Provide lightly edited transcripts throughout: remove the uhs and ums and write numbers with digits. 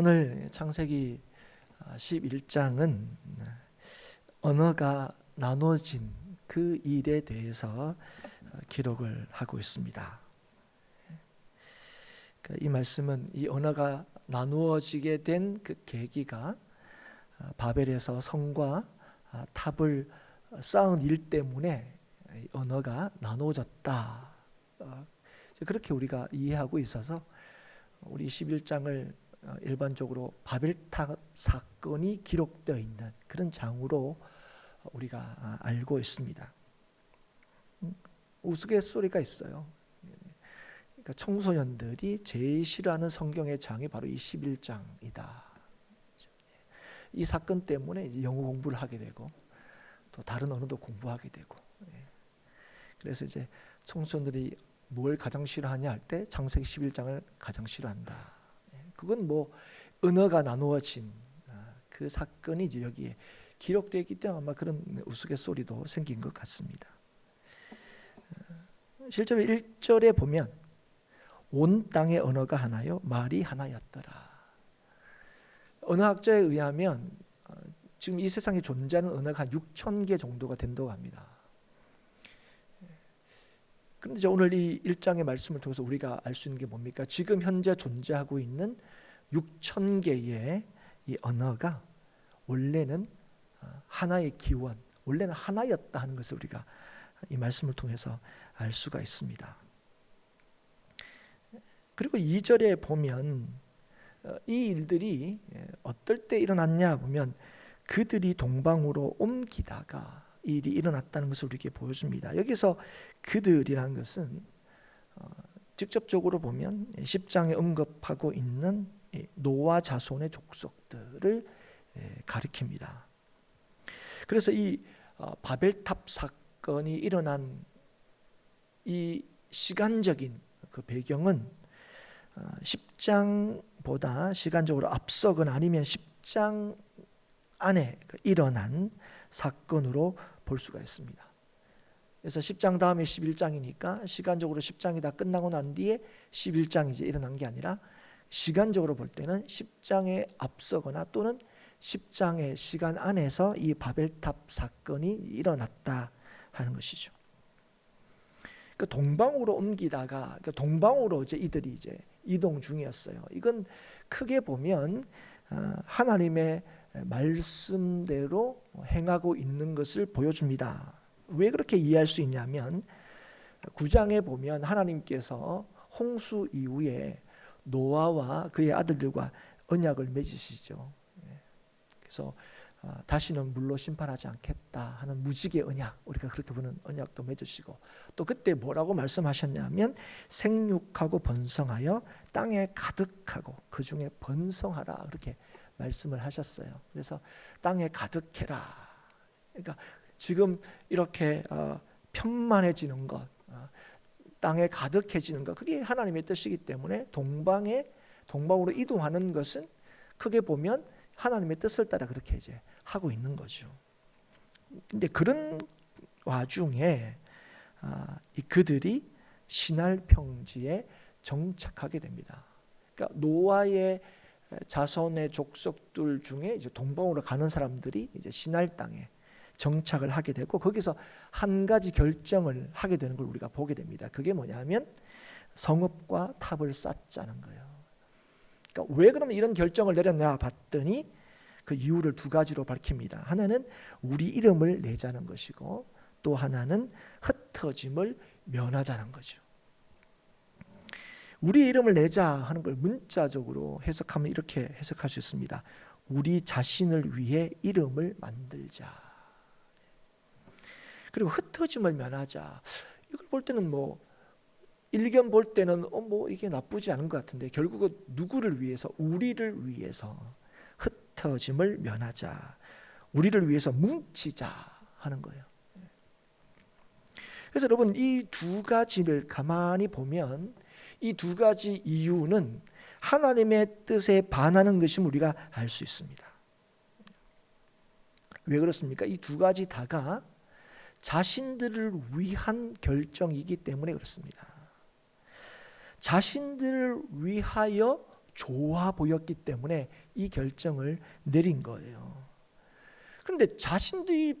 오늘 창세기 11장은 언어가 나눠진 그 일에 대해서 기록을 하고 있습니다. 이 말씀은 이 언어가 나누어지게 된 그 계기가 바벨에서 성과 탑을 쌓은 일 때문에 언어가 나누어졌다. 그렇게 우리가 이해하고 있어서 우리 11장을 일반적으로 바벨탑 사건이 기록되어 있는 그런 장으로 우리가 알고 있습니다. 우스갯소리가 있어요. 그러니까 청소년들이 제일 싫어하는 성경의 장이 바로 이 11장이다. 이 사건 때문에 이제 영어 공부를 하게 되고 또 다른 언어도 공부하게 되고, 그래서 이제 청소년들이 뭘 가장 싫어하냐 할 때 창세기 11장을 가장 싫어한다. 그건 뭐 언어가 나누어진 그 사건이 이제 여기에 기록되어 있기 때문에 아마 그런 우스갯소리도 생긴 것 같습니다. 실제로 1절에 보면 온 땅의 언어가 하나요 말이 하나였더라. 언어학자에 의하면 지금 이 세상에 존재하는 언어가 한 6,000개 정도가 된다고 합니다. 그런데 이제 오늘 이 1장의 말씀을 통해서 우리가 알 수 있는 게 뭡니까? 지금 현재 존재하고 있는 6,000개의 이 언어가 원래는 하나의 기원, 원래는 하나였다 하는 것을 우리가 이 말씀을 통해서 알 수가 있습니다. 그리고 2절에 보면 이 일들이 어떨 때 일어났냐 보면 그들이 동방으로 옮기다가 이 일이 일어났다는 것을 우리에게 보여줍니다. 여기서 그들이라는 것은 직접적으로 보면 10장에 언급하고 있는 노아 자손의 족속들을 가리킵니다. 그래서 이 바벨탑 사건이 일어난 이 시간적인 그 배경은 10장보다 시간적으로 앞서거나 아니면 10장 안에 일어난 사건으로 볼 수가 있습니다. 그래서 10장 다음에 11장이니까 시간적으로 10장이 다 끝나고 난 뒤에 11장이 이제 일어난 게 아니라 시간적으로 볼 때는 10장에 앞서거나 또는 10장의 시간 안에서 이 바벨탑 사건이 일어났다 하는 것이죠. 그 동방으로 옮기다가 동방으로 이제 이들이 이제 이동 중이었어요. 이건 크게 보면 하나님의 말씀대로 행하고 있는 것을 보여줍니다. 왜 그렇게 이해할 수 있냐면 9장에 보면 하나님께서 홍수 이후에 노아와 그의 아들들과 언약을 맺으시죠. 그래서 다시는 물로 심판하지 않겠다 하는 무지개 언약, 우리가 그렇게 보는 언약도 맺으시고, 또 그때 뭐라고 말씀하셨냐면 생육하고 번성하여 땅에 가득하고 그 중에 번성하라 그렇게 말씀을 하셨어요. 그래서 땅에 가득해라. 그러니까 지금 이렇게 편만해지는 것, 땅에 가득해지는 것, 그게 하나님의 뜻이기 때문에 동방으로 이동하는 것은 크게 보면 하나님의 뜻을 따라 그렇게 이제 하고 있는 거죠. 근데 그런 와중에 그들이 시날 평지에 정착하게 됩니다. 그러니까 노아의 자손의 족속들 중에 이제 동방으로 가는 사람들이 이제 시날 땅에 정착을 하게 되고 거기서 한 가지 결정을 하게 되는 걸 우리가 보게 됩니다. 그게 뭐냐면 성읍과 탑을 쌓자는 거예요. 그러니까 왜 그러면 이런 결정을 내렸냐 봤더니 그 이유를 두 가지로 밝힙니다. 하나는 우리 이름을 내자는 것이고 또 하나는 흩어짐을 면하자는 거죠. 우리 이름을 내자 하는 걸 문자적으로 해석하면 이렇게 해석할 수 있습니다. 우리 자신을 위해 이름을 만들자. 그리고 흩어짐을 면하자. 이걸 볼 때는 뭐 일견 볼 때는 뭐 이게 나쁘지 않은 것 같은데 결국은 누구를 위해서? 우리를 위해서 흩어짐을 면하자. 우리를 위해서 뭉치자 하는 거예요. 그래서 여러분 이 두 가지를 가만히 보면 이 두 가지 이유는 하나님의 뜻에 반하는 것임을 우리가 알 수 있습니다. 왜 그렇습니까? 이 두 가지 다가 자신들을 위한 결정이기 때문에 그렇습니다. 자신들을 위하여 좋아 보였기 때문에 이 결정을 내린 거예요. 그런데 자신들이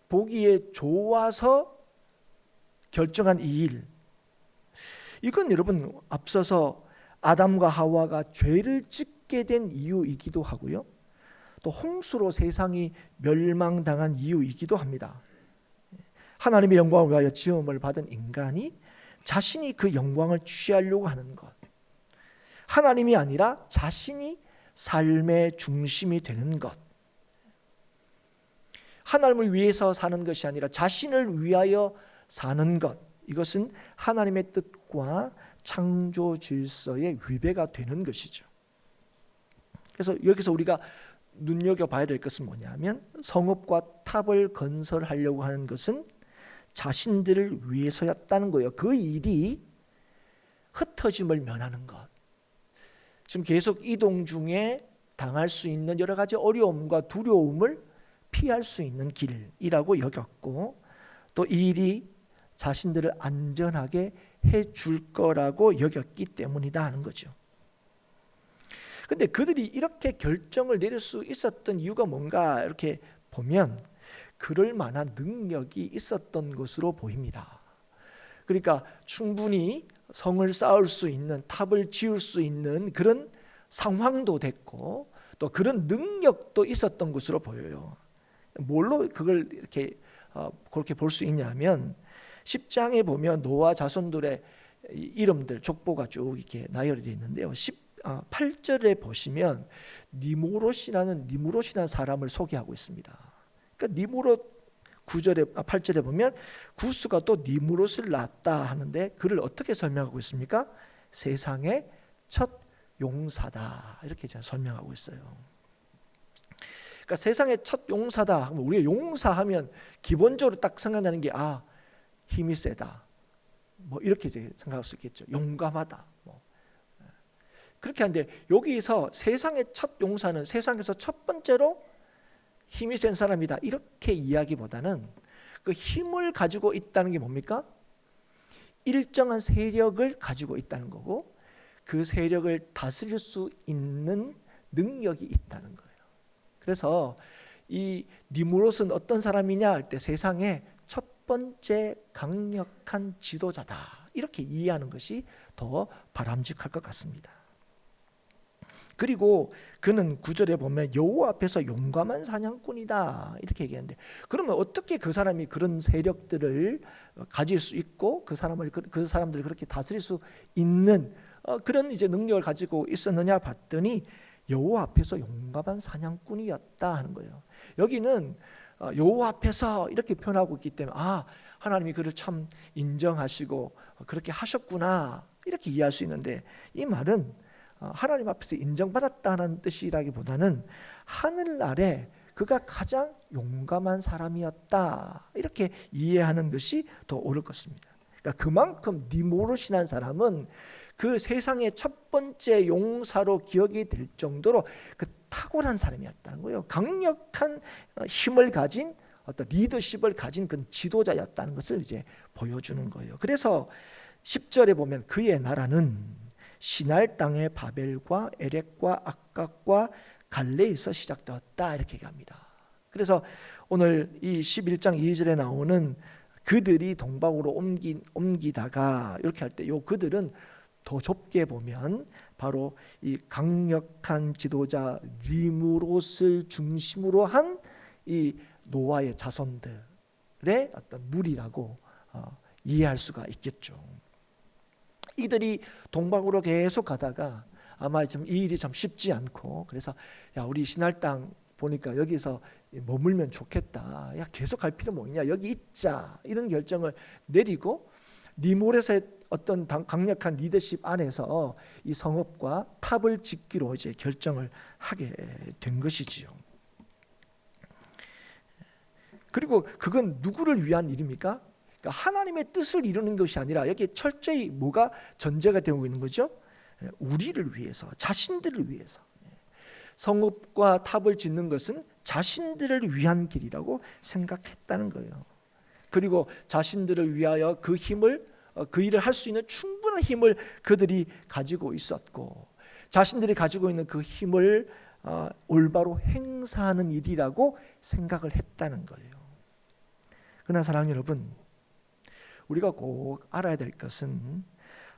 보기에 좋아서 결정한 이 일, 이건 여러분 앞서서 아담과 하와가 죄를 짓게 된 이유이기도 하고요, 또 홍수로 세상이 멸망당한 이유이기도 합니다. 하나님의 영광을 위하여 지음을 받은 인간이 자신이 그 영광을 취하려고 하는 것, 하나님이 아니라 자신이 삶의 중심이 되는 것, 하나님을 위해서 사는 것이 아니라 자신을 위하여 사는 것, 이것은 하나님의 뜻과 창조 질서의 위배가 되는 것이죠. 그래서 여기서 우리가 눈여겨봐야 될 것은 뭐냐면, 성읍과 탑을 건설하려고 하는 것은 자신들을 위해서였다는 거예요. 그 일이 흩어짐을 면하는 것, 지금 계속 이동 중에 당할 수 있는 여러 가지 어려움과 두려움을 피할 수 있는 길이라고 여겼고, 또 이 일이 자신들을 안전하게 해줄 거라고 여겼기 때문이다 하는 거죠. 그런데 그들이 이렇게 결정을 내릴 수 있었던 이유가 뭔가 이렇게 보면 그럴 만한 능력이 있었던 것으로 보입니다. 그러니까 충분히 성을 쌓을 수 있는, 탑을 지을 수 있는 그런 상황도 됐고, 또 그런 능력도 있었던 것으로 보여요. 뭘로 그걸 이렇게 그렇게 볼 수 있냐면, 10장에 보면 노아 자손들의 이름들, 족보가 쭉 이렇게 나열이 되어 있는데요. 8절에 보시면 니무롯이라는 사람을 소개하고 있습니다. 그러니까 니무롯 8절에 보면 구스가 또 니무롯을 낳았다 하는데, 그를 어떻게 설명하고 있습니까? 세상의 첫 용사다, 이렇게 제가 설명하고 있어요. 그러니까 세상의 첫 용사다. 우리가 용사하면 기본적으로 딱 생각나는 게 힘이 세다, 뭐 이렇게 이제 생각할 수 있겠죠. 용감하다, 뭐 그렇게 하는데, 여기서 세상의 첫 용사는 세상에서 첫 번째로 힘이 센 사람이다, 이렇게 이야기보다는 그 힘을 가지고 있다는 게 뭡니까? 일정한 세력을 가지고 있다는 거고, 그 세력을 다스릴 수 있는 능력이 있다는 거예요. 그래서 이 니무롯은 어떤 사람이냐 할 때 세상의 첫 번째 강력한 지도자다, 이렇게 이해하는 것이 더 바람직할 것 같습니다. 그리고 그는 9절에 보면 여호와 앞에서 용감한 사냥꾼이다, 이렇게 얘기하는데, 그러면 어떻게 그 사람이 그런 세력들을 가질 수 있고 그 사람들을 그렇게 다스릴 수 있는 그런 이제 능력을 가지고 있었느냐 봤더니 여호와 앞에서 용감한 사냥꾼이었다 하는 거예요. 여기는 여호와 앞에서 이렇게 표현하고 있기 때문에 하나님이 그를 참 인정하시고 그렇게 하셨구나, 이렇게 이해할 수 있는데, 이 말은 하나님 앞에서 인정받았다는 뜻이라기보다는 하늘나라에 그가 가장 용감한 사람이었다, 이렇게 이해하는 것이 더 옳을 것입니다. 그러니까 그만큼 니무롯이라는 사람은 그 세상의 첫 번째 용사로 기억이 될 정도로 그 탁월한 사람이었다는 거예요. 강력한 힘을 가진 어떤 리더십을 가진 그 지도자였다는 것을 이제 보여주는 거예요. 그래서 10절에 보면 그의 나라는 시날 땅의 바벨과 에렉과 악각과 갈레에서 시작되었다, 이렇게 얘기합니다. 그래서 오늘 이 11장 2절에 나오는 그들이 동방으로 옮기다가 이렇게 할 때, 요 그들은 더 좁게 보면 바로 이 강력한 지도자 니무롯을 중심으로 한 이 노아의 자손들의 어떤 무리라고 이해할 수가 있겠죠. 이들이 동방으로 계속 가다가 아마 좀 이 일이 참 쉽지 않고, 그래서 우리 신할 땅 보니까 여기서 머물면 좋겠다, 계속 갈 필요 뭐 있냐, 여기 있자, 이런 결정을 내리고 니무롯의 어떤 강력한 리더십 안에서 이 성읍과 탑을 짓기로 이제 결정을 하게 된 것이지요. 그리고 그건 누구를 위한 일입니까? 그러니까 하나님의 뜻을 이루는 것이 아니라 여기에 철저히 뭐가 전제가 되고 있는 거죠? 우리를 위해서, 자신들을 위해서. 성읍과 탑을 짓는 것은 자신들을 위한 길이라고 생각했다는 거예요. 그리고 자신들을 위하여 그 일을 할 수 있는 충분한 힘을 그들이 가지고 있었고, 자신들이 가지고 있는 그 힘을 올바로 행사하는 일이라고 생각을 했다는 거예요. 그러나 사랑하는 여러분, 우리가 꼭 알아야 될 것은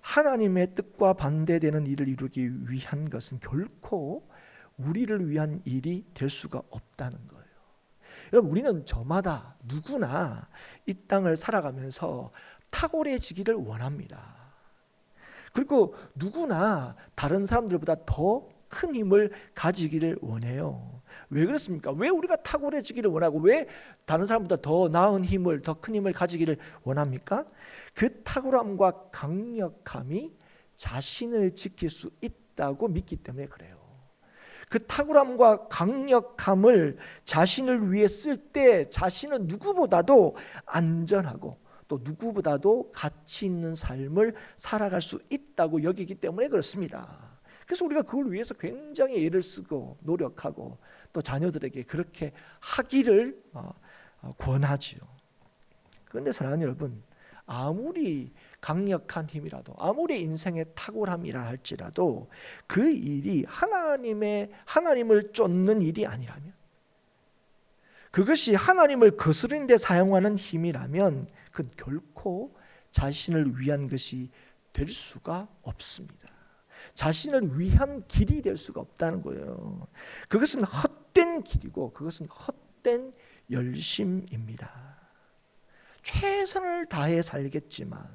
하나님의 뜻과 반대되는 일을 이루기 위한 것은 결코 우리를 위한 일이 될 수가 없다는 거예요. 여러분, 우리는 저마다 누구나 이 땅을 살아가면서 탁월해지기를 원합니다. 그리고 누구나 다른 사람들보다 더 큰 힘을 가지기를 원해요. 왜 그렇습니까? 왜 우리가 탁월해지기를 원하고 왜 다른 사람보다 더 나은 힘을, 더 큰 힘을 가지기를 원합니까? 그 탁월함과 강력함이 자신을 지킬 수 있다고 믿기 때문에 그래요. 그 탁월함과 강력함을 자신을 위해 쓸 때 자신은 누구보다도 안전하고 또 누구보다도 가치 있는 삶을 살아갈 수 있다고 여기기 때문에 그렇습니다. 그래서 우리가 그걸 위해서 굉장히 애를 쓰고 노력하고 또 자녀들에게 그렇게 하기를 권하지요. 그런데 사랑하는 여러분, 아무리 강력한 힘이라도 아무리 인생의 탁월함이라 할지라도 그 일이 하나님을 쫓는 일이 아니라면, 그것이 하나님을 거스르는 데 사용하는 힘이라면 그건 결코 자신을 위한 것이 될 수가 없습니다. 자신을 위한 길이 될 수가 없다는 거예요. 그것은 헛된 길이고 그것은 헛된 열심입니다. 최선을 다해 살겠지만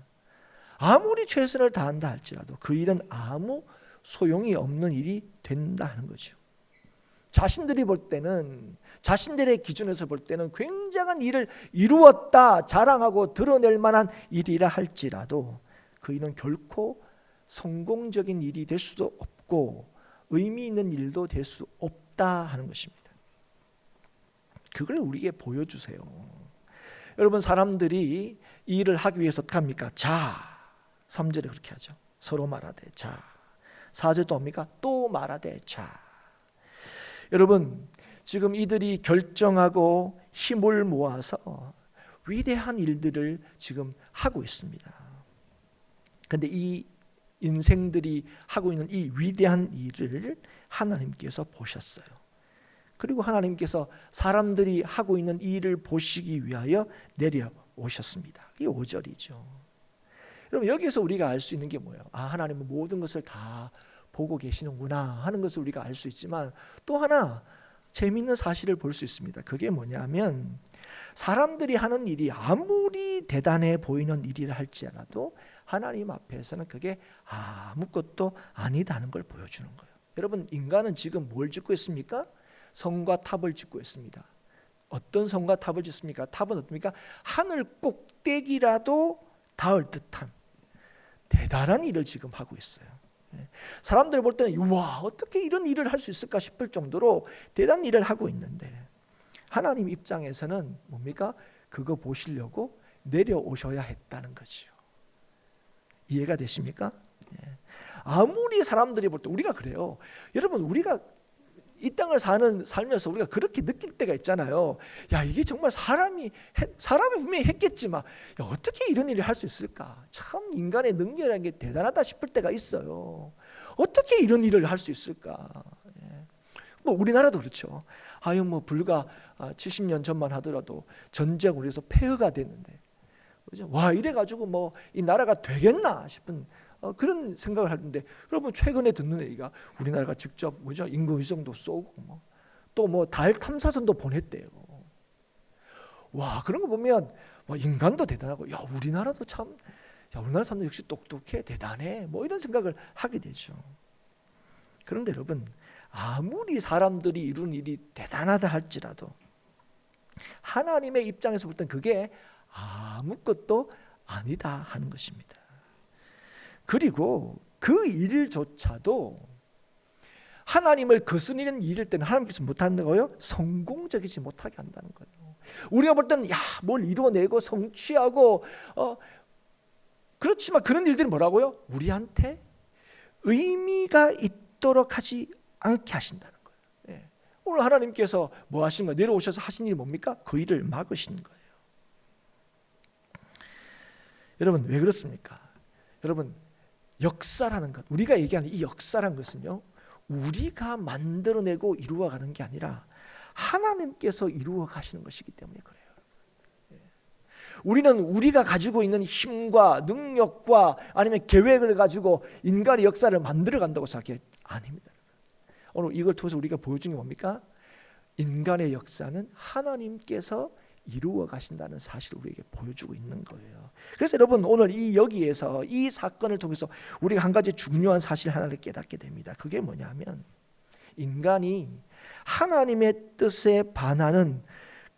아무리 최선을 다한다 할지라도 그 일은 아무 소용이 없는 일이 된다 하는 거죠. 자신들이 볼 때는, 자신들의 기준에서 볼 때는 굉장한 일을 이루었다 자랑하고 드러낼 만한 일이라 할지라도 그 일은 결코 성공적인 일이 될 수도 없고 의미 있는 일도 될 수 없다 하는 것입니다. 그걸 우리에게 보여주세요. 여러분, 사람들이 이 일을 하기 위해서 어떻게 합니까? 자, 3절에 그렇게 하죠. 서로 말하되 자. 4절 또 뭡니까? 또 말하되 자. 여러분, 지금 이들이 결정하고 힘을 모아서 위대한 일들을 지금 하고 있습니다. 그런데 이 인생들이 하고 있는 이 위대한 일을 하나님께서 보셨어요. 그리고 하나님께서 사람들이 하고 있는 이 일을 보시기 위하여 내려오셨습니다. 이게 5절이죠. 여러분, 여기에서 우리가 알 수 있는 게 뭐예요? 하나님은 모든 것을 다 보고 계시는구나 하는 것을 우리가 알 수 있지만 또 하나 재미있는 사실을 볼 수 있습니다. 그게 뭐냐면 사람들이 하는 일이 아무리 대단해 보이는 일이라 할지라도 하나님 앞에서는 그게 아무것도 아니다는 걸 보여주는 거예요. 여러분, 인간은 지금 뭘 짓고 있습니까? 성과 탑을 짓고 있습니다. 어떤 성과 탑을 짓습니까? 탑은 어떻습니까? 하늘 꼭대기라도 닿을 듯한 대단한 일을 지금 하고 있어요. 사람들 볼 때는 우와, 어떻게 이런 일을 할 수 있을까 싶을 정도로 대단한 일을 하고 있는데 하나님 입장에서는 뭡니까? 그거 보시려고 내려오셔야 했다는 거죠. 이해가 되십니까? 아무리 사람들이 볼 때 우리가 그래요. 여러분, 우리가 이 땅을 살면서 우리가 그렇게 느낄 때가 있잖아요. 야, 이게 정말 사람이 분명히 했겠지만 야, 어떻게 이런 일을 할 수 있을까? 참 인간의 능력이라는 게 대단하다 싶을 때가 있어요. 어떻게 이런 일을 할 수 있을까? 뭐 우리나라도 그렇죠. 뭐 불과 70년 전만 하더라도 전쟁으로 해서 폐허가 됐는데, 그죠? 와, 이래가지고 뭐 이 나라가 되겠나 싶은 그런 생각을 하는데, 여러분, 최근에 듣는 얘기가 우리나라가 직접 인공위성도 쏘고 또 뭐 달 탐사선도 보냈대요. 와, 그런 거 보면 인간도 대단하고 야, 우리나라도 참, 야, 우리나라 사람들 역시 똑똑해, 대단해, 뭐 이런 생각을 하게 되죠. 그런데 여러분, 아무리 사람들이 이룬 일이 대단하다 할지라도 하나님의 입장에서 볼 땐 그게 아무것도 아니다 하는 것입니다. 그리고 그 일조차도 하나님을 거스르는 일일 때는 하나님께서 못하는 거예요? 성공적이지 못하게 한다는 거예요. 우리가 볼 때는 뭘 이루어내고 성취하고 그렇지만 그런 일들이 뭐라고요? 우리한테 의미가 있도록 하지 않게 하신다는 거예요. 오늘 하나님께서 뭐 하신 거예요? 내려오셔서 하신 일이 뭡니까? 그 일을 막으신 거예요. 여러분, 왜 그렇습니까? 여러분, 역사라는 것, 우리가 얘기하는 이 역사라는 것은요, 우리가 만들어내고 이루어가는 게 아니라 하나님께서 이루어 가시는 것이기 때문에 그래요. 우리는 우리가 가지고 있는 힘과 능력과 아니면 계획을 가지고 인간의 역사를 만들어 간다고 생각해요. 아닙니다. 오늘 이걸 통해서 우리가 보여준 게 뭡니까? 인간의 역사는 하나님께서 이루어 가신다는 사실을 우리에게 보여주고 있는 거예요. 그래서 여러분 오늘 여기에서 이 사건을 통해서 우리가 한 가지 중요한 사실 하나를 깨닫게 됩니다. 그게 뭐냐면 인간이 하나님의 뜻에 반하는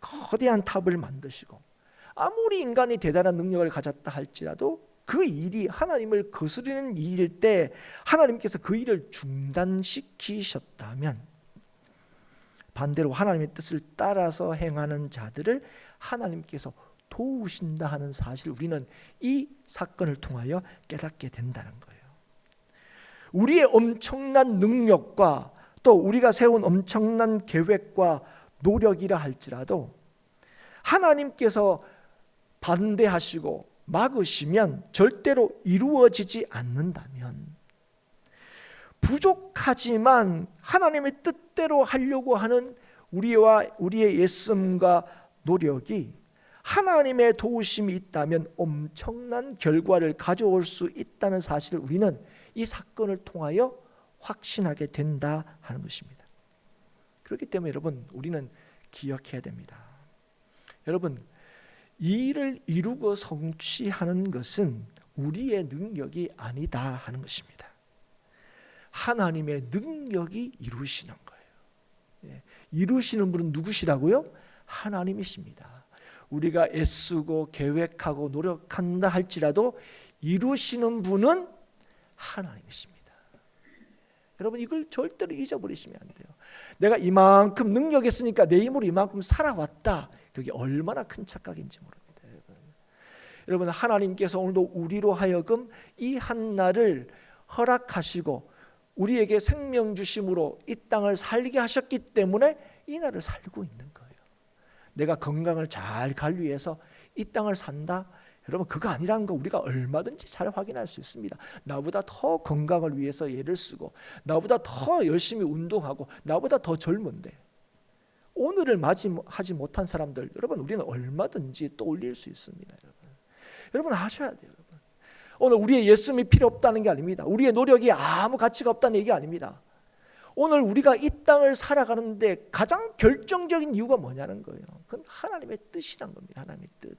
거대한 탑을 만드시고 아무리 인간이 대단한 능력을 가졌다 할지라도 그 일이 하나님을 거스르는 일일 때 하나님께서 그 일을 중단시키셨다면 반대로 하나님의 뜻을 따라서 행하는 자들을 하나님께서 도우신다 하는 사실을 우리는 이 사건을 통하여 깨닫게 된다는 거예요. 우리의 엄청난 능력과 또 우리가 세운 엄청난 계획과 노력이라 할지라도 하나님께서 반대하시고 막으시면 절대로 이루어지지 않는다면 부족하지만 하나님의 뜻대로 하려고 하는 우리의 애씀과 노력이 하나님의 도우심이 있다면 엄청난 결과를 가져올 수 있다는 사실을 우리는 이 사건을 통하여 확신하게 된다 하는 것입니다. 그렇기 때문에 여러분 우리는 기억해야 됩니다. 여러분 이 일을 이루고 성취하는 것은 우리의 능력이 아니다 하는 것입니다. 하나님의 능력이 이루시는 거예요. 이루시는 분은 누구시라고요? 하나님이십니다. 우리가 애쓰고 계획하고 노력한다 할지라도 이루시는 분은 하나님이십니다. 여러분 이걸 절대로 잊어버리시면 안 돼요. 내가 이만큼 능력이 있으니까 내 힘으로 이만큼 살아왔다. 그게 얼마나 큰 착각인지 모릅니다. 여러분 하나님께서 오늘도 우리로 하여금 이 한날을 허락하시고 우리에게 생명 주심으로 이 땅을 살게 하셨기 때문에 이 날을 살고 있는 거예요. 내가 건강을 잘 관리해서 이 땅을 산다? 여러분 그거 아니라는 거 우리가 얼마든지 잘 확인할 수 있습니다. 나보다 더 건강을 위해서 애를 쓰고 나보다 더 열심히 운동하고 나보다 더 젊은데 오늘을 맞이하지 못한 사람들 여러분 우리는 얼마든지 떠올릴 수 있습니다. 여러분 아셔야 돼요. 여러분. 오늘 우리의 예수님이 필요 없다는 게 아닙니다. 우리의 노력이 아무 가치가 없다는 얘기 아닙니다. 오늘 우리가 이 땅을 살아가는데 가장 결정적인 이유가 뭐냐는 거예요. 그건 하나님의 뜻이란 겁니다. 하나님의 뜻.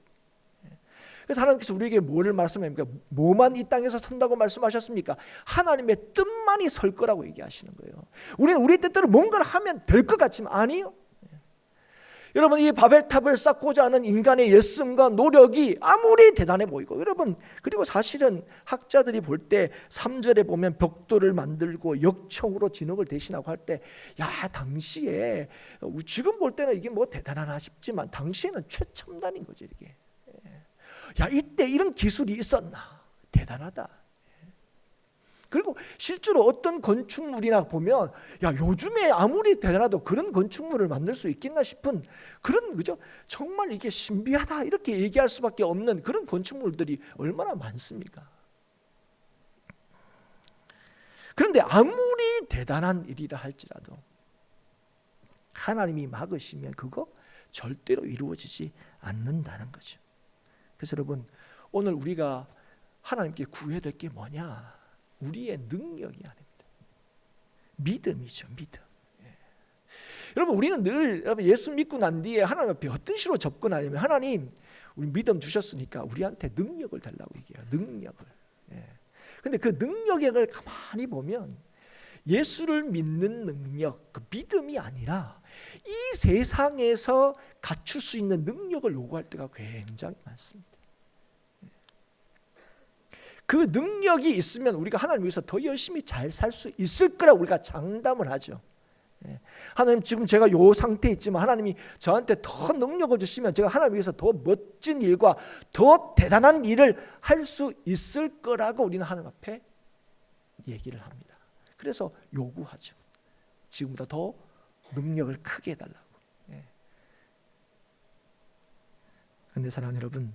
그래서 하나님께서 우리에게 뭐를 말씀합니까? 뭐만 이 땅에서 선다고 말씀하셨습니까? 하나님의 뜻만이 설 거라고 얘기하시는 거예요. 우리는 우리 뜻대로 뭔가를 하면 될 것 같지만 아니요. 여러분 이 바벨탑을 쌓고자 하는 인간의 예씀과 노력이 아무리 대단해 보이고 여러분 그리고 사실은 학자들이 볼 때 3절에 보면 벽돌을 만들고 역청으로 진흙을 대신하고 할 때 야 당시에 지금 볼 때는 이게 뭐 대단하나 싶지만 당시에는 최첨단인 거죠 이게. 야 이때 이런 기술이 있었나 대단하다. 그리고 실제로 어떤 건축물이나 보면 야 요즘에 아무리 대단해도 그런 건축물을 만들 수 있겠나 싶은 그런 그죠 정말 이게 신비하다 이렇게 얘기할 수밖에 없는 그런 건축물들이 얼마나 많습니까? 그런데 아무리 대단한 일이라 할지라도 하나님이 막으시면 그거 절대로 이루어지지 않는다는 거죠. 그래서 여러분 오늘 우리가 하나님께 구해야 될 게 뭐냐? 우리의 능력이 아닙니다. 믿음이죠. 믿음. 여러분 우리는 늘 여러분 예수 믿고 난 뒤에 하나님 앞에 어떤 식으로 접근하냐면 하나님 우리 믿음 주셨으니까 우리한테 능력을 달라고 얘기해요. 능력을. 근데 그 능력을 가만히 보면 예수를 믿는 능력, 그 믿음이 아니라 이 세상에서 갖출 수 있는 능력을 요구할 때가 굉장히 많습니다. 그 능력이 있으면 우리가 하나님 위해서 더 열심히 잘 살 수 있을 거라고 우리가 장담을 하죠. 하나님 지금 제가 요 상태에 있지만 하나님이 저한테 더 능력을 주시면 제가 하나님 위해서 더 멋진 일과 더 대단한 일을 할 수 있을 거라고 우리는 하나님 앞에 얘기를 합니다. 그래서 요구하죠. 지금보다 더 능력을 크게 해달라고. 그런데 사랑하는 여러분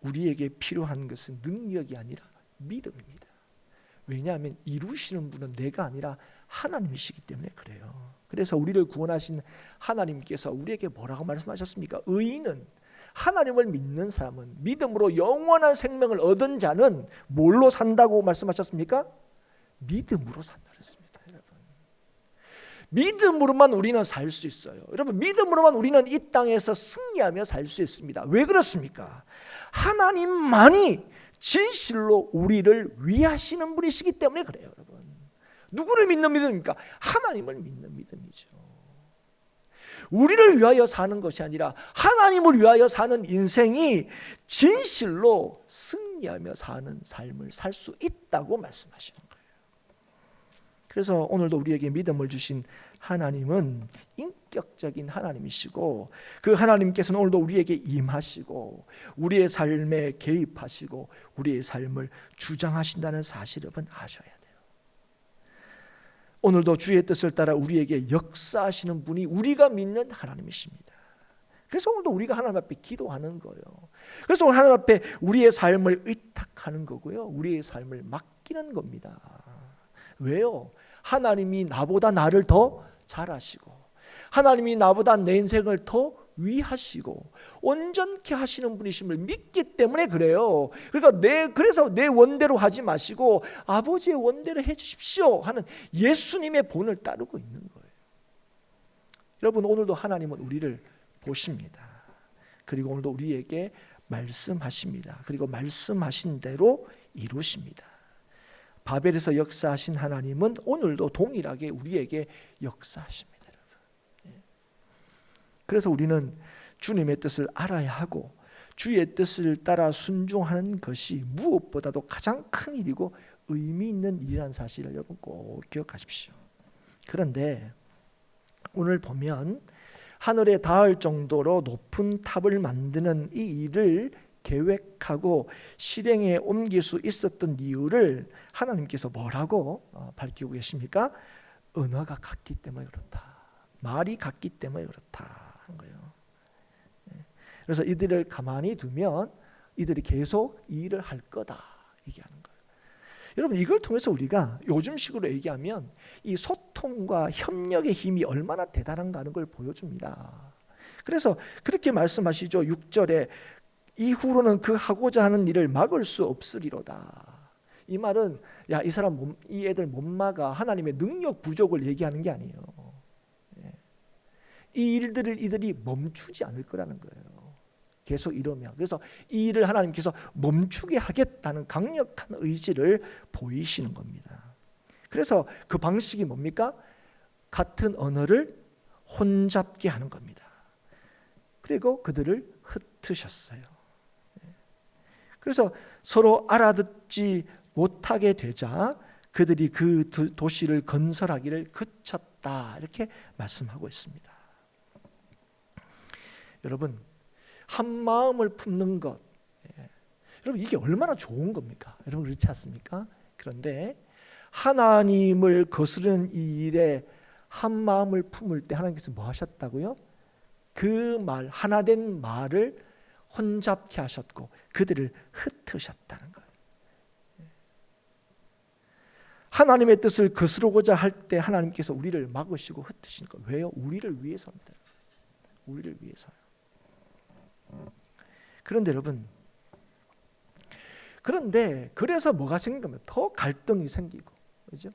우리에게 필요한 것은 능력이 아니라 믿음입니다. 왜냐하면 이루시는 분은 내가 아니라 하나님이시기 때문에 그래요. 그래서 우리를 구원하신 하나님께서 우리에게 뭐라고 말씀하셨습니까? 의인은, 하나님을 믿는 사람은, 믿음으로 영원한 생명을 얻은 자는 뭘로 산다고 말씀하셨습니까? 믿음으로 산다 그랬습니다. 여러분, 믿음으로만 우리는 살 수 있어요. 여러분, 믿음으로만 우리는 이 땅에서 승리하며 살 수 있습니다. 왜 그렇습니까? 하나님만이 진실로 우리를 위하시는 분이시기 때문에 그래요. 여러분, 누구를 믿는 믿음입니까? 하나님을 믿는 믿음이죠. 우리를 위하여 사는 것이 아니라 하나님을 위하여 사는 인생이 진실로 승리하며 사는 삶을 살 수 있다고 말씀하시는 거예요. 그래서 오늘도 우리에게 믿음을 주신 하나님은 인격적인 하나님이시고, 그 하나님께서는 오늘도 우리에게 임하시고 우리의 삶에 개입하시고 우리의 삶을 주장하신다는 사실을 여러분 아셔야 돼요. 오늘도 주의 뜻을 따라 우리에게 역사하시는 분이 우리가 믿는 하나님이십니다. 그래서 오늘도 우리가 하나님 앞에 기도하는 거예요. 그래서 오늘 하나님 앞에 우리의 삶을 의탁하는 거고요, 우리의 삶을 맡기는 겁니다. 왜요? 하나님이 나보다 나를 더 잘 아시고, 하나님이 나보다 내 인생을 더 위하시고 온전케 하시는 분이심을 믿기 때문에 그래요. 그러니까 그래서 내 원대로 하지 마시고 아버지의 원대로 해 주십시오 하는 예수님의 본을 따르고 있는 거예요. 여러분, 오늘도 하나님은 우리를 보십니다. 그리고 오늘도 우리에게 말씀하십니다. 그리고 말씀하신 대로 이루십니다. 바벨에서 역사하신 하나님은 오늘도 동일하게 우리에게 역사하십니다. 그래서 우리는 주님의 뜻을 알아야 하고 주의 뜻을 따라 순종하는 것이 무엇보다도 가장 큰 일이고 의미 있는 일이라는 사실을 여러분 꼭 기억하십시오. 그런데 오늘 보면 하늘에 닿을 정도로 높은 탑을 만드는 이 일을 계획하고 실행에 옮길 수 있었던 이유를 하나님께서 뭐라고 밝히고 계십니까? 언어가 같기 때문에 그렇다, 말이 같기 때문에 그렇다 하는 거예요. 그래서 이들을 가만히 두면 이들이 계속 이 일을 할 거다 얘기하는 거예요. 여러분, 이걸 통해서 우리가 요즘식으로 얘기하면 이 소통과 협력의 힘이 얼마나 대단한가 하는 걸 보여줍니다. 그래서 그렇게 말씀하시죠. 6절에 이후로는 그 하고자 하는 일을 막을 수 없으리로다. 이 말은 야, 이 애들 못 막아, 하나님의 능력 부족을 얘기하는 게 아니에요. 이 일들을 이들이 멈추지 않을 거라는 거예요. 계속 이러면. 그래서 이 일을 하나님께서 멈추게 하겠다는 강력한 의지를 보이시는 겁니다. 그래서 그 방식이 뭡니까? 같은 언어를 혼잡게 하는 겁니다. 그리고 그들을 흩으셨어요. 그래서 서로 알아듣지 못하게 되자 그들이 그 도시를 건설하기를 그쳤다, 이렇게 말씀하고 있습니다. 여러분, 한 마음을 품는 것, 여러분 이게 얼마나 좋은 겁니까? 여러분 그렇지 않습니까? 그런데 하나님을 거스르는 이 일에 한 마음을 품을 때 하나님께서 뭐 하셨다고요? 그 말, 하나된 말을 혼잡케 하셨고 그들을 흩으셨다는 거예요. 하나님의 뜻을 거스르고자 할 때 하나님께서 우리를 막으시고 흩으시는 거예요. 왜요? 우리를 위해서입니다. 우리를 위해서요. 그런데 여러분, 그래서 뭐가 생긴 겁니까? 더 갈등이 생기고, 그렇죠?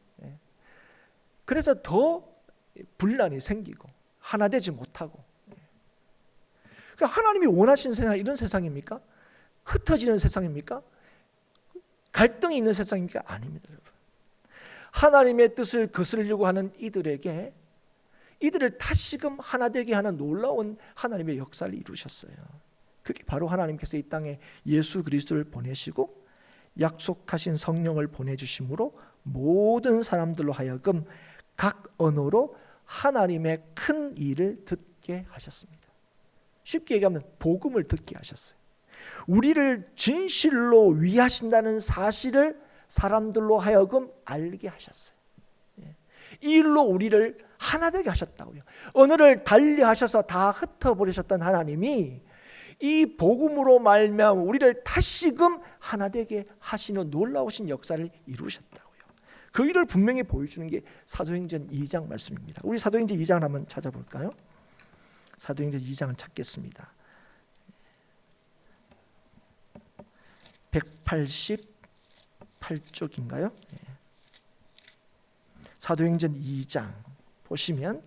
그래서 더 분란이 생기고 하나 되지 못하고. 그러니까 하나님이 원하시는 세상 이런 세상입니까? 흩어지는 세상입니까? 갈등이 있는 세상입니까? 아닙니다, 여러분. 하나님의 뜻을 거스르려고 하는 이들에게 이들을 다시금 하나 되게 하는 놀라운 하나님의 역사를 이루셨어요. 그게 바로 하나님께서 이 땅에 예수 그리스도를 보내시고 약속하신 성령을 보내주심으로 모든 사람들로 하여금 각 언어로 하나님의 큰 일을 듣게 하셨습니다. 쉽게 얘기하면 복음을 듣게 하셨어요. 우리를 진실로 위하신다는 사실을 사람들로 하여금 알게 하셨어요. 이 일로 우리를 하나 되게 하셨다고요. 언어를 달리 하셔서 다 흩어버리셨던 하나님이 이 복음으로 말미암아 우리를 다시금 하나 되게 하시는 놀라우신 역사를 이루셨다고요. 그 일을 분명히 보여주는 게 사도행전 2장 말씀입니다. 우리 사도행전 2장을 한번 찾아볼까요? 사도행전 2장을 찾겠습니다. 188쪽인가요? 사도행전 2장 보시면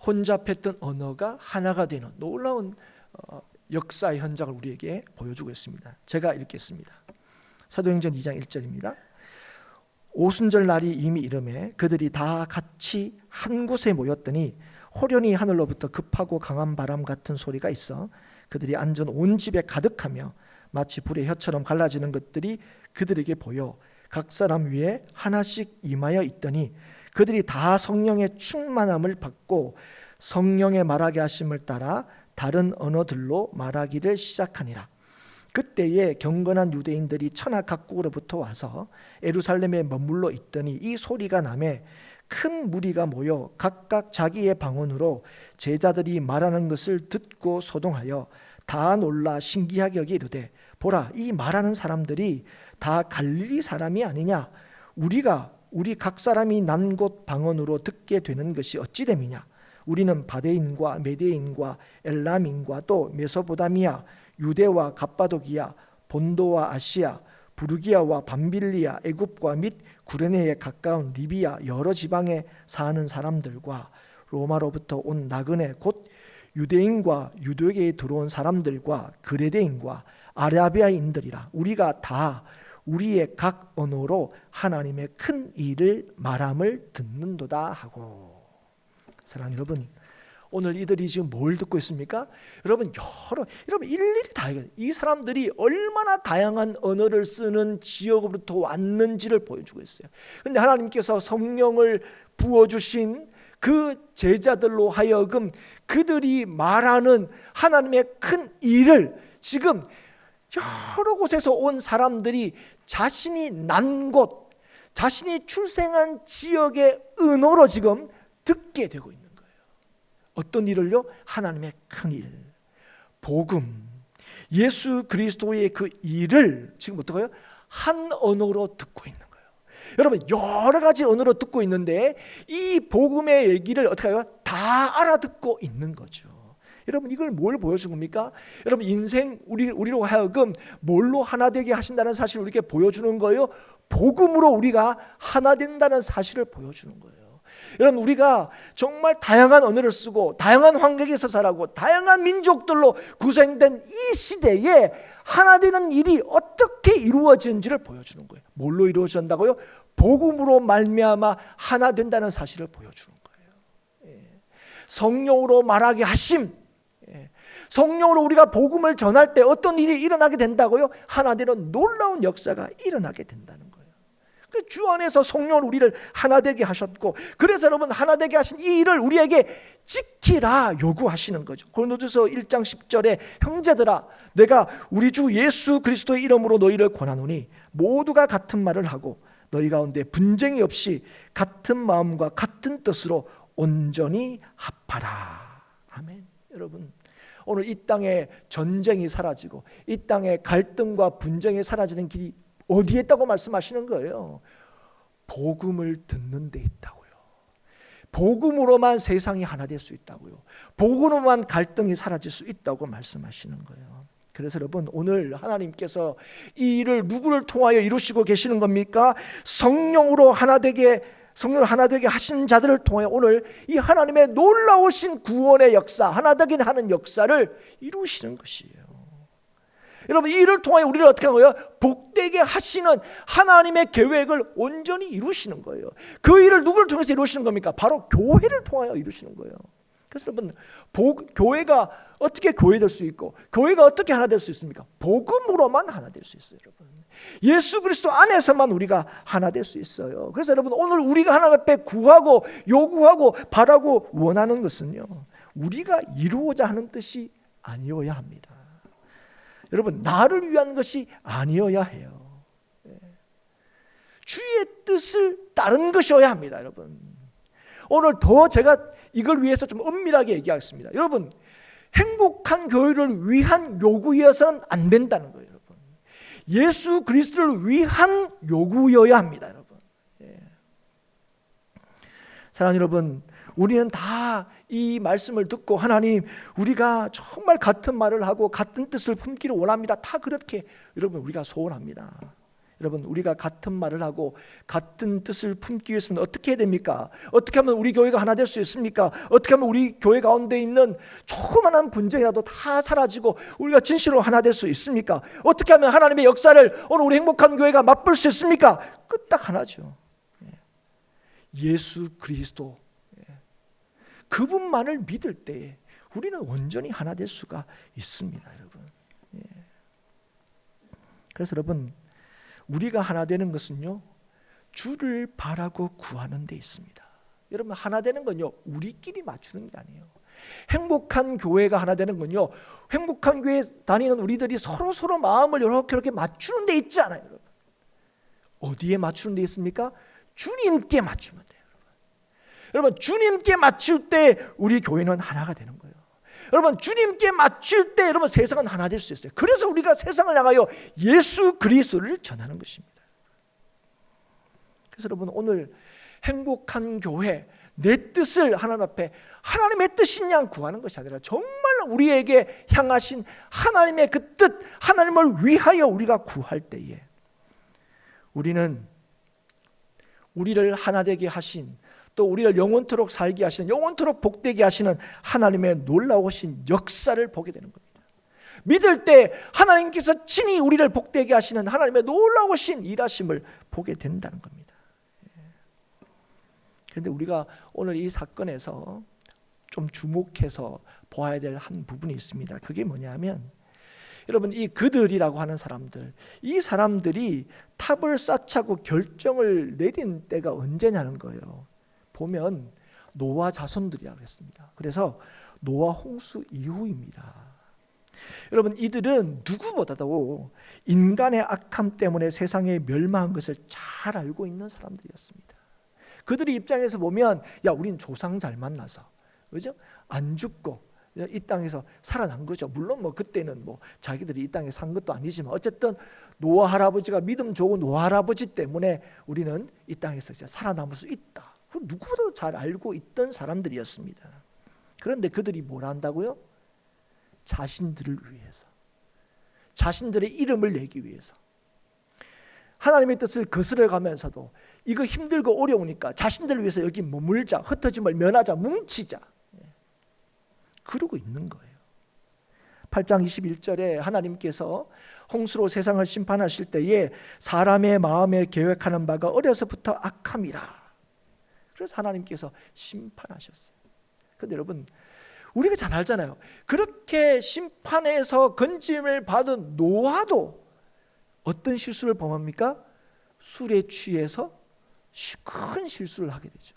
혼잡했던 언어가 하나가 되는 놀라운 역사의 현장을 우리에게 보여주고 있습니다. 제가 읽겠습니다. 사도행전 2장 1절입니다. 오순절 날이 이미 이르매 그들이 다 같이 한 곳에 모였더니 호련히 하늘로부터 급하고 강한 바람 같은 소리가 있어 그들이 앉은 온 집에 가득하며 마치 불의 혀처럼 갈라지는 것들이 그들에게 보여 각 사람 위에 하나씩 임하여 있더니 그들이 다 성령의 충만함을 받고 성령의 말하게 하심을 따라 다른 언어들로 말하기를 시작하니라. 그때에 경건한 유대인들이 천하 각국으로부터 와서 예루살렘에 머물러 있더니 이 소리가 나매 큰 무리가 모여 각각 자기의 방언으로 제자들이 말하는 것을 듣고 소동하여 다 놀라 신기하게 여기 이르되 보라 이 말하는 사람들이 다 갈릴리 사람이 아니냐 우리 각 사람이 난 곳 방언으로 듣게 되는 것이 어찌 됨이냐 우리는 바데인과 메데인과 엘람인과 또 메소포타미아 유대와 갑바도기아 본도와 아시아 부르기아와 밤빌리아 애굽과 및 구레네에 가까운 리비아 여러 지방에 사는 사람들과 로마로부터 온 나그네 곧 유대인과 유대계에 들어온 사람들과 그레데인과 아라비아인들이라 우리가 다 우리의 각 언어로 하나님의 큰 일을 말함을 듣는도다 하고. 사랑하는 여러분, 오늘 이들이 지금 뭘 듣고 있습니까? 여러분 일일이 다 이 사람들이 얼마나 다양한 언어를 쓰는 지역으로부터 왔는지를 보여주고 있어요. 그런데 하나님께서 성령을 부어주신 그 제자들로 하여금 그들이 말하는 하나님의 큰 일을 지금 여러 곳에서 온 사람들이 자신이 난 곳, 자신이 출생한 지역의 언어로 지금 듣게 되고 있는 거예요. 어떤 일을요? 하나님의 큰 일, 복음, 예수 그리스도의 그 일을 지금 어떡해요? 한 언어로 듣고 있는 거예요. 여러분 여러 가지 언어로 듣고 있는데 이 복음의 얘기를 어떻게 해요? 다 알아듣고 있는 거죠. 여러분 이걸 뭘 보여준 겁니까? 여러분 인생 우리로 하여금 뭘로 하나 되게 하신다는 사실을 우리에게 보여주는 거예요. 복음으로 우리가 하나 된다는 사실을 보여주는 거예요. 여러분 우리가 정말 다양한 언어를 쓰고 다양한 환경에서 살아고 다양한 민족들로 구성된 이 시대에 하나 되는 일이 어떻게 이루어지는지를 보여주는 거예요. 뭘로 이루어진다고요? 복음으로 말미암아 하나 된다는 사실을 보여주는 거예요. 성령으로 말하게 하심, 성령으로 우리가 복음을 전할 때 어떤 일이 일어나게 된다고요? 하나 되는 놀라운 역사가 일어나게 된다는 거예요. 주 안에서 성령으로 우리를 하나 되게 하셨고, 그래서 여러분 하나 되게 하신 이 일을 우리에게 지키라 요구하시는 거죠. 고린도전서 1장 10절에 형제들아 내가 우리 주 예수 그리스도의 이름으로 너희를 권하노니 모두가 같은 말을 하고 너희 가운데 분쟁이 없이 같은 마음과 같은 뜻으로 온전히 합하라. 아멘. 여러분 오늘 이 땅에 전쟁이 사라지고 이 땅에 갈등과 분쟁이 사라지는 길이 어디에 있다고 말씀하시는 거예요? 복음을 듣는 데 있다고요. 복음으로만 세상이 하나 될 수 있다고요. 복음으로만 갈등이 사라질 수 있다고 말씀하시는 거예요. 그래서 여러분 오늘 하나님께서 이 일을 누구를 통하여 이루시고 계시는 겁니까? 성령으로 하나 되게 하신 자들을 통해 오늘 이 하나님의 놀라우신 구원의 역사, 하나 되게 하는 역사를 이루시는 것이에요. 여러분 이 일을 통해 우리를 어떻게 하는 거예요? 복되게 하시는 하나님의 계획을 온전히 이루시는 거예요. 그 일을 누구를 통해서 이루시는 겁니까? 바로 교회를 통하여 이루시는 거예요. 그래서 여러분 교회가 어떻게 교회될 수 있고 교회가 어떻게 하나 될 수 있습니까? 복음으로만 하나 될 수 있어요. 여러분 예수 그리스도 안에서만 우리가 하나 될 수 있어요. 그래서 여러분 오늘 우리가 하나님 앞에 구하고 요구하고 바라고 원하는 것은요, 우리가 이루고자 하는 뜻이 아니어야 합니다. 여러분 나를 위한 것이 아니어야 해요. 주의 뜻을 따른 것이어야 합니다. 여러분 오늘 더 제가 이걸 위해서 좀 엄밀하게 얘기하겠습니다. 여러분 행복한 교회를 위한 요구이어서는 안 된다는 거예요. 여러분 예수 그리스도를 위한 요구여야 합니다, 여러분. 사랑하는 여러분, 우리는 다 이 말씀을 듣고 하나님, 우리가 정말 같은 말을 하고 같은 뜻을 품기를 원합니다. 다 그렇게 여러분 우리가 소원합니다. 여러분, 우리가 같은 말을 하고 같은 뜻을 품기 위해서는 어떻게 해야 됩니까? 어떻게 하면 우리 교회가 하나 될 수 있습니까? 어떻게 하면 우리 교회 가운데 있는 조그만한 분쟁이라도 다 사라지고 우리가 진실로 하나 될 수 있습니까? 어떻게 하면 하나님의 역사를 오늘 우리 행복한 교회가 맛볼 수 있습니까? 그 딱 하나죠. 예수 그리스도, 그분만을 믿을 때에 우리는 온전히 하나 될 수가 있습니다, 여러분. 그래서 여러분, 우리가 하나 되는 것은요, 주를 바라고 구하는 데 있습니다. 여러분, 하나 되는 건요, 우리끼리 맞추는 게 아니에요. 행복한 교회가 하나 되는 건요, 행복한 교회 다니는 우리들이 서로 마음을 이렇게 맞추는 데 있지 않아요, 여러분. 어디에 맞추는 데 있습니까? 주님께 맞추면 돼요. 여러분, 주님께 맞출 때 우리 교회는 하나가 되는 거예요. 여러분, 주님께 맞출 때 여러분 세상은 하나 될 수 있어요. 그래서 우리가 세상을 향하여 예수 그리스도를 전하는 것입니다. 그래서 여러분, 오늘 행복한 교회, 내 뜻을 하나님 앞에 하나님의 뜻이냐 구하는 것이 아니라 정말 우리에게 향하신 하나님의 그 뜻, 하나님을 위하여 우리가 구할 때에 우리는 우리를 하나 되게 하신, 또 우리를 영원토록 살게 하시는, 영원토록 복되게 하시는 하나님의 놀라우신 역사를 보게 되는 겁니다. 믿을 때 하나님께서 친히 우리를 복되게 하시는 하나님의 놀라우신 일하심을 보게 된다는 겁니다. 그런데 우리가 오늘 이 사건에서 좀 주목해서 보아야 될 한 부분이 있습니다. 그게 뭐냐면, 여러분, 이 그들이라고 하는 사람들, 이 사람들이 탑을 쌓자고 결정을 내린 때가 언제냐는 거예요. 보면 노아 자손들이라고 했습니다. 그래서 노아 홍수 이후입니다. 여러분, 이들은 누구보다도 인간의 악함 때문에 세상에 멸망한 것을 잘 알고 있는 사람들이었습니다. 그들의 입장에서 보면, 야, 우린 조상 잘 만나서, 그죠? 안 죽고 이 땅에서 살아난 거죠. 물론 뭐 그때는 뭐 자기들이 이 땅에 산 것도 아니지만 어쨌든 노아 할아버지가 믿음 좋은 노아 할아버지 때문에 우리는 이 땅에서 이제 살아남을 수 있다. 누구보다도 잘 알고 있던 사람들이었습니다. 그런데 그들이 뭘 한다고요? 자신들을 위해서, 자신들의 이름을 내기 위해서, 하나님의 뜻을 거스려 가면서도 이거 힘들고 어려우니까 자신들을 위해서 여기 머물자, 흩어짐을 면하자, 뭉치자, 그러고 있는 거예요. 8장 21절에 하나님께서 홍수로 세상을 심판하실 때에 사람의 마음에 계획하는 바가 어려서부터 악함이라, 그래서 하나님께서 심판하셨어요. 그런데 여러분, 우리가 잘 알잖아요. 그렇게 심판에서 건짐을 받은 노아도 어떤 실수를 범합니까? 술에 취해서 큰 실수를 하게 되죠.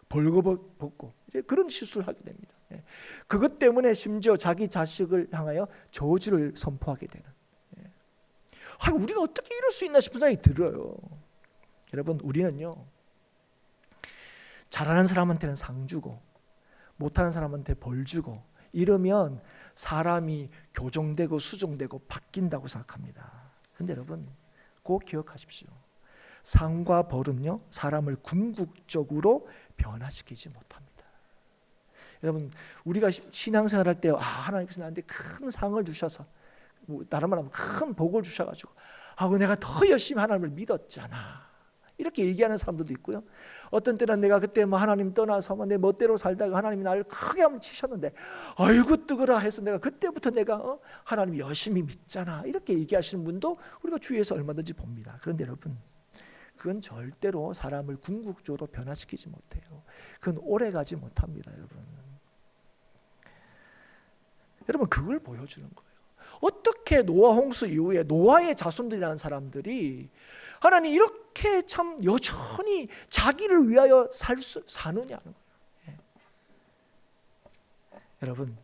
벌거벗고 그런 실수를 하게 됩니다. 그것 때문에 심지어 자기 자식을 향하여 저주를 선포하게 되는. 우리가 어떻게 이럴 수 있나 싶은 생각이 들어요. 여러분, 우리는요, 잘하는 사람한테는 상 주고 못하는 사람한테 벌 주고 이러면 사람이 교정되고 수정되고 바뀐다고 생각합니다. 그런데 여러분, 꼭 기억하십시오. 상과 벌은요, 사람을 궁극적으로 변화시키지 못합니다. 여러분, 우리가 신앙생활할 때 하나님께서 나한테 큰 상을 주셔서, 다른 말하면 큰 복을 주셔가지고 내가 더 열심히 하나님을 믿었잖아, 이렇게 얘기하는 사람들도 있고요. 어떤 때는 내가 그때 하나님 떠나서 내 멋대로 살다가 하나님이 나를 크게 한번 치셨는데 아이고 뜨거라 해서 내가 그때부터 내가 하나님 열심히 믿잖아, 이렇게 얘기하시는 분도 우리가 주위에서 얼마든지 봅니다. 그런데 여러분, 그건 절대로 사람을 궁극적으로 변화시키지 못해요. 그건 오래가지 못합니다. 여러분, 그걸 보여주는 거예요. 어떻게 노아 홍수 이후에 노아의 자손들이라는 사람들이 하나님 이렇게 참 여전히 자기를 위하여 사느냐는 거예요. 여러분,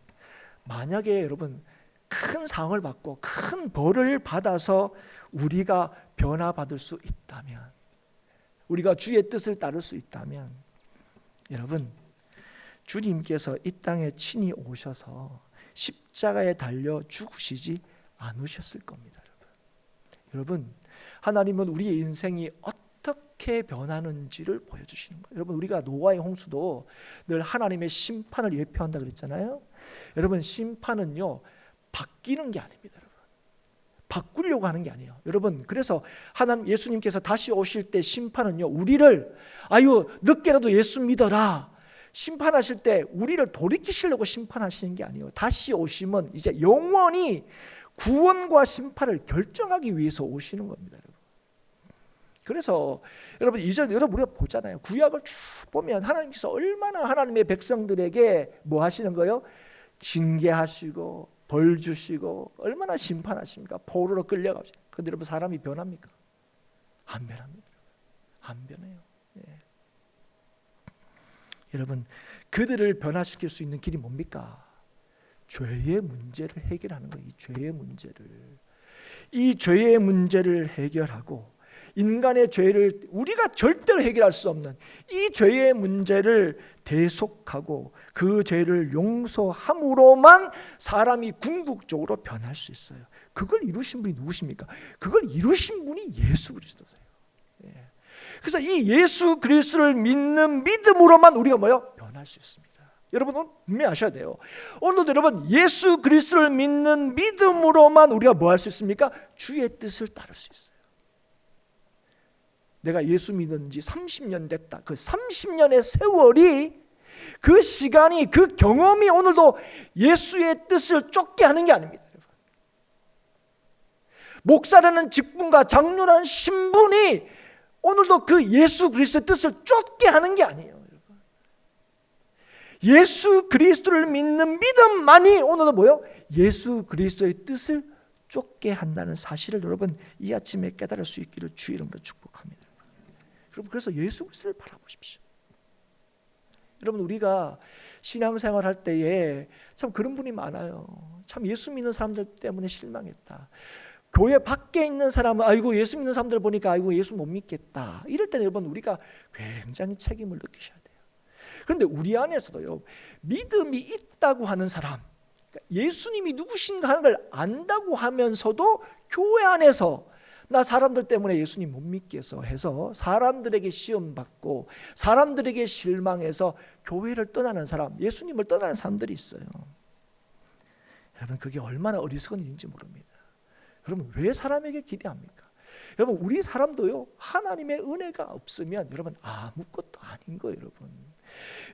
만약에 여러분 큰 상을 받고 큰 벌을 받아서 우리가 변화받을 수 있다면, 우리가 주의 뜻을 따를 수 있다면, 여러분, 주님께서 이 땅에 친히 오셔서 십자가에 달려 죽으시지 않으셨을 겁니다. 여러분. 여러분, 하나님은 우리의 인생이 어떻게 변하는지를 보여주시는 거예요. 여러분, 우리가 노아의 홍수도 늘 하나님의 심판을 예표한다 그랬잖아요. 여러분, 심판은요 바뀌는 게 아닙니다. 여러분, 바꾸려고 하는 게 아니에요. 여러분, 그래서 하나님 예수님께서 다시 오실 때 심판은요 우리를 늦게라도 예수 믿어라, 심판하실 때 우리를 돌이키시려고 심판하시는 게 아니에요. 다시 오심은 이제 영원히 구원과 심판을 결정하기 위해서 오시는 겁니다. 여러분. 그래서 여러분 우리가 보잖아요. 구약을 쭉 보면 하나님께서 얼마나 하나님의 백성들에게 뭐 하시는 거예요? 징계하시고 벌 주시고 얼마나 심판하십니까? 포로로 끌려가시고. 그런데 여러분, 사람이 변합니까? 안 변합니다. 안 변해요. 예. 여러분, 그들을 변화시킬 수 있는 길이 뭡니까? 죄의 문제를 해결하는 거예요. 이 죄의 문제를 해결하고 인간의 죄를 우리가 절대로 해결할 수 없는 이 죄의 문제를 대속하고 그 죄를 용서함으로만 사람이 궁극적으로 변할 수 있어요. 그걸 이루신 분이 누구십니까? 그걸 이루신 분이 예수 그리스도세요. 그래서 이 예수 그리스도를 믿는 믿음으로만 우리가 변할 수 있습니다. 여러분, 분명히 아셔야 돼요. 오늘도 여러분, 예수 그리스도를 믿는 믿음으로만 우리가 뭐 할 수 있습니까? 주의 뜻을 따를 수 있어요. 내가 예수 믿은 지 30년 됐다. 그 30년의 세월이, 그 시간이, 그 경험이 오늘도 예수의 뜻을 쫓게 하는 게 아닙니다. 목사라는 직분과 장로라는 신분이 오늘도 그 예수 그리스도의 뜻을 쫓게 하는 게 아니에요. 예수 그리스도를 믿는 믿음만이 오늘은 예수 그리스도의 뜻을 쫓게 한다는 사실을 여러분 이 아침에 깨달을 수 있기를 주의 이름으로 축복합니다. 여러분, 그래서 예수 그리스도를 바라보십시오. 여러분, 우리가 신앙생활 할 때에 참 그런 분이 많아요. 참 예수 믿는 사람들 때문에 실망했다. 교회 밖에 있는 사람은 예수 믿는 사람들 보니까 예수 못 믿겠다. 이럴 때는 여러분, 우리가 굉장히 책임을 느끼셔야 돼요. 그런데 우리 안에서도요, 믿음이 있다고 하는 사람, 예수님이 누구신가 하는 걸 안다고 하면서도 교회 안에서 나 사람들 때문에 예수님 못 믿겠어 해서 사람들에게 시험받고 사람들에게 실망해서 교회를 떠나는 사람, 예수님을 떠나는 사람들이 있어요. 여러분, 그게 얼마나 어리석은 일인지 모릅니다. 여러분, 왜 사람에게 기대합니까? 여러분, 우리 사람도요, 하나님의 은혜가 없으면 여러분 아무것도 아닌 거예요.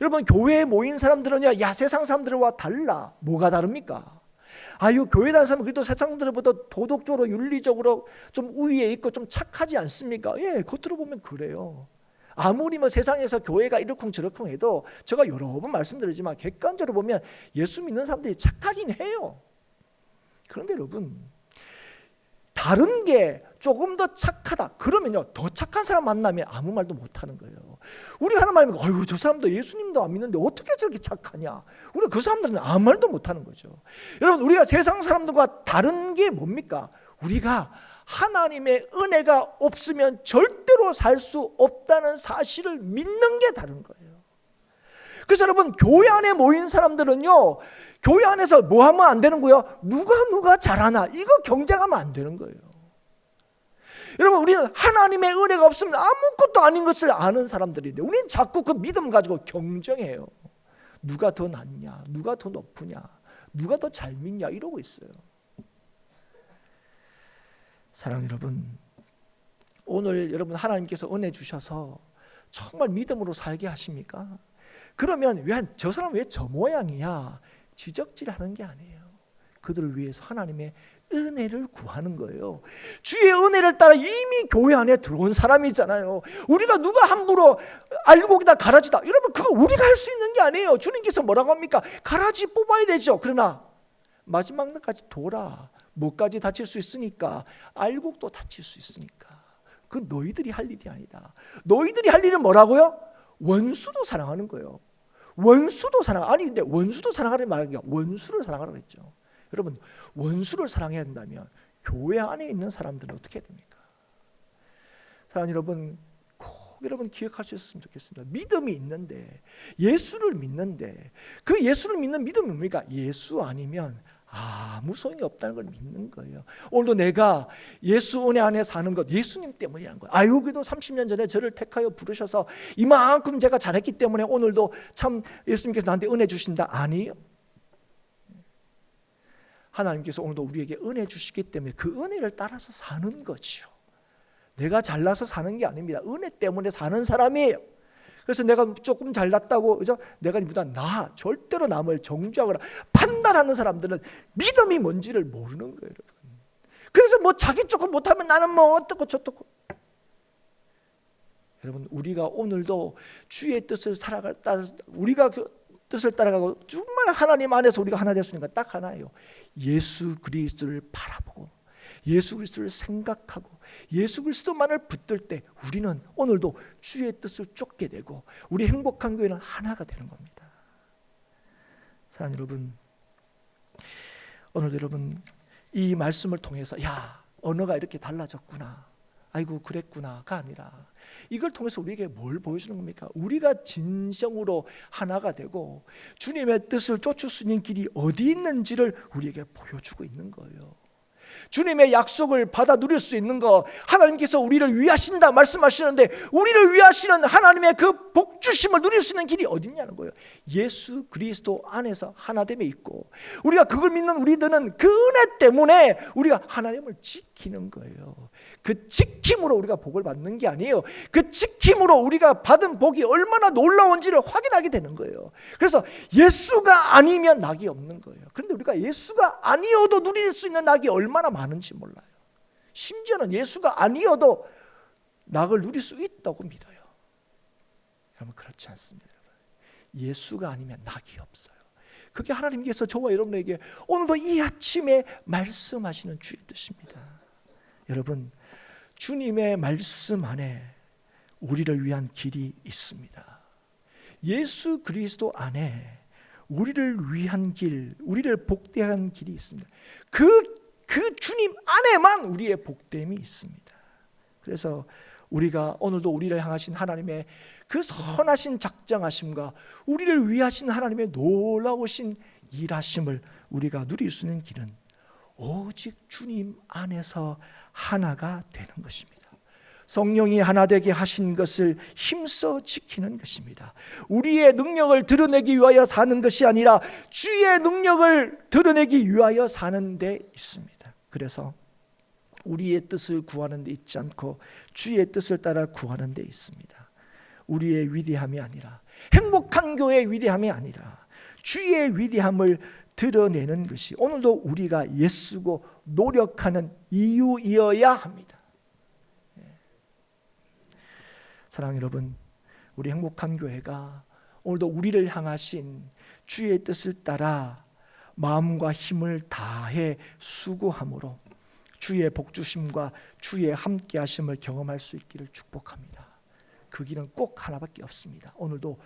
여러분, 교회에 모인 사람들은요, 세상 사람들과 달라. 뭐가 다릅니까? 교회 다니는 사람은 그래도 세상 사람들보다 도덕적으로 윤리적으로 좀 우위에 있고 좀 착하지 않습니까? 예, 겉으로 보면 그래요. 아무리 세상에서 교회가 이러쿵저러쿵 해도 제가 여러 번 말씀드리지만 객관적으로 보면 예수 믿는 사람들이 착하긴 해요. 그런데 여러분, 다른 게 조금 더 착하다 그러면요, 더 착한 사람 만나면 아무 말도 못하는 거예요. 우리 하는 말이면 저 사람도 예수님도 안 믿는데 어떻게 저렇게 착하냐, 우리 그 사람들은 아무 말도 못하는 거죠. 여러분, 우리가 세상 사람들과 다른 게 뭡니까? 우리가 하나님의 은혜가 없으면 절대로 살 수 없다는 사실을 믿는 게 다른 거예요. 그래서 여러분, 교회 안에 모인 사람들은요, 교회 안에서 뭐 하면 안 되는 거예요? 누가 잘하나, 이거 경쟁하면 안 되는 거예요. 여러분, 우리는 하나님의 은혜가 없으면 아무것도 아닌 것을 아는 사람들인데 우리는 자꾸 그 믿음 가지고 경쟁해요. 누가 더 낫냐, 누가 더 높으냐, 누가 더 잘 믿냐, 이러고 있어요. 사랑하는 여러분, 오늘 여러분 하나님께서 은혜 주셔서 정말 믿음으로 살게 하십니까? 그러면 저 사람 왜 저 모양이야, 지적질하는 게 아니에요. 그들을 위해서 하나님의 은혜를 구하는 거예요. 주의 은혜를 따라 이미 교회 안에 들어온 사람이잖아요. 우리가 누가 함부로 알곡에다 가라지다, 여러분, 그거 우리가 할 수 있는 게 아니에요. 주님께서 뭐라고 합니까? 가라지 뽑아야 되죠. 그러나 마지막 날까지 돌아. 뭐까지 다칠 수 있으니까, 알곡도 다칠 수 있으니까. 그 너희들이 할 일이 아니다. 너희들이 할 일은 뭐라고요? 원수도 사랑하는 거예요. 원수도 근데 원수도 사랑하는 말이 원수를 사랑하라고 했죠. 여러분, 원수를 사랑해야 한다면 교회 안에 있는 사람들은 어떻게 해야 됩니까? 사랑하는 여러분, 꼭 여러분 기억할 수 있었으면 좋겠습니다. 믿음이 있는데, 예수를 믿는데, 그 예수를 믿는 믿음이 뭡니까? 예수 아니면 아무 소용이 없다는 걸 믿는 거예요. 오늘도 내가 예수 은혜 안에 사는 것 예수님 때문이라는 거예요. 아유, 그래도 30년 전에 저를 택하여 부르셔서 이만큼 제가 잘했기 때문에 오늘도 참 예수님께서 나한테 은혜 주신다. 아니에요. 하나님께서 오늘도 우리에게 은혜 주시기 때문에 그 은혜를 따라서 사는 거죠. 내가 잘나서 사는 게 아닙니다. 은혜 때문에 사는 사람이에요. 그래서 내가 조금 잘났다고, 그죠? 내가 보다 나 절대로 남을 정죄하거나 판단하는 사람들은 믿음이 뭔지를 모르는 거예요, 여러분. 그래서 뭐 자기 조금 못하면 나는 뭐 어떻고 저떻고. 여러분, 우리가 오늘도 주의 뜻을 우리가 그 뜻을 따라가고 정말 하나님 안에서 우리가 하나 될 수 있는 건 딱 하나예요. 예수 그리스도를 바라보고 예수 그리스도를 생각하고 예수 그리스도만을 붙들 때 우리는 오늘도 주의 뜻을 쫓게 되고 우리 행복한 교회는 하나가 되는 겁니다. 사랑하는 여러분, 오늘도 여러분 이 말씀을 통해서 야, 언어가 이렇게 달라졌구나, 아이고 그랬구나가 아니라 이걸 통해서 우리에게 뭘 보여주는 겁니까? 우리가 진정으로 하나가 되고 주님의 뜻을 쫓을 수 있는 길이 어디 있는지를 우리에게 보여주고 있는 거예요. 주님의 약속을 받아 누릴 수 있는 거, 하나님께서 우리를 위하신다 말씀하시는데 우리를 위하시는 하나님의 그 복주심을 누릴 수 있는 길이 어디 있냐는 거예요. 예수 그리스도 안에서 하나됨에 있고 우리가 그걸 믿는 우리들은 그 은혜 때문에 우리가 하나님을 지키는 거예요. 그 지킴으로 우리가 복을 받는 게 아니에요. 그 지킴으로 우리가 받은 복이 얼마나 놀라운지를 확인하게 되는 거예요. 그래서 예수가 아니면 낙이 없는 거예요. 그런데 우리가 예수가 아니어도 누릴 수 있는 낙이 얼마나 많은지 몰라요. 심지어는 예수가 아니어도 낙을 누릴 수 있다고 믿어요. 여러분, 그렇지 않습니다. 예수가 아니면 낙이 없어요. 그게 하나님께서 저와 여러분에게 오늘도 이 아침에 말씀하시는 주의 뜻입니다. 여러분, 주님의 말씀 안에 우리를 위한 길이 있습니다. 예수 그리스도 안에 우리를 위한 길, 우리를 복되한 길이 있습니다. 그 주님 안에만 우리의 복됨이 있습니다. 그래서 우리가 오늘도 우리를 향하신 하나님의 그 선하신 작정하심과 우리를 위하신 하나님의 놀라우신 일하심을 우리가 누릴 수 있는 길은 오직 주님 안에서 하나가 되는 것입니다. 성령이 하나 되게 하신 것을 힘써 지키는 것입니다. 우리의 능력을 드러내기 위하여 사는 것이 아니라 주의 능력을 드러내기 위하여 사는 데 있습니다. 그래서 우리의 뜻을 구하는 데 있지 않고 주의 뜻을 따라 구하는 데 있습니다. 우리의 위대함이 아니라, 행복한 교회의 위대함이 아니라 주의 위대함을 드러내는 것이 오늘도 우리가 애쓰고 노력하는 이유이어야 합니다. 사랑하는 여러분, 우리 행복한 교회가 오늘도 우리를 향하신 주의 뜻을 따라 마음과 힘을 다해 수고함으로 주의 복주심과 주의 함께하심을 경험할 수 있기를 축복합니다. 그 길은 꼭 하나밖에 없습니다. 오늘도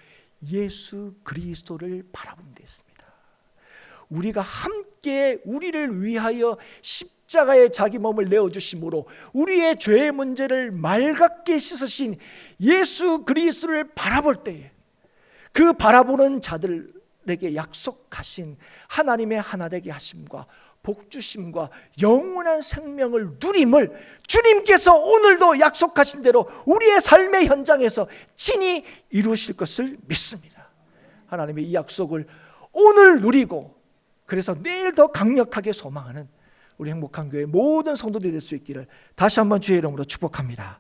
예수 그리스도를 바라보는 데 있습니다. 우리가 함께 우리를 위하여 십자가에 자기 몸을 내어주심으로 우리의 죄의 문제를 맑게 씻으신 예수 그리스도를 바라볼 때에 그 바라보는 자들에게 약속하신 하나님의 하나되게 하심과 복주심과 영원한 생명을 누림을 주님께서 오늘도 약속하신 대로 우리의 삶의 현장에서 친히 이루실 것을 믿습니다. 하나님의 이 약속을 오늘 누리고 그래서 내일 더 강력하게 소망하는 우리 행복한 교회 모든 성도들이 될 수 있기를 다시 한번 주의 이름으로 축복합니다.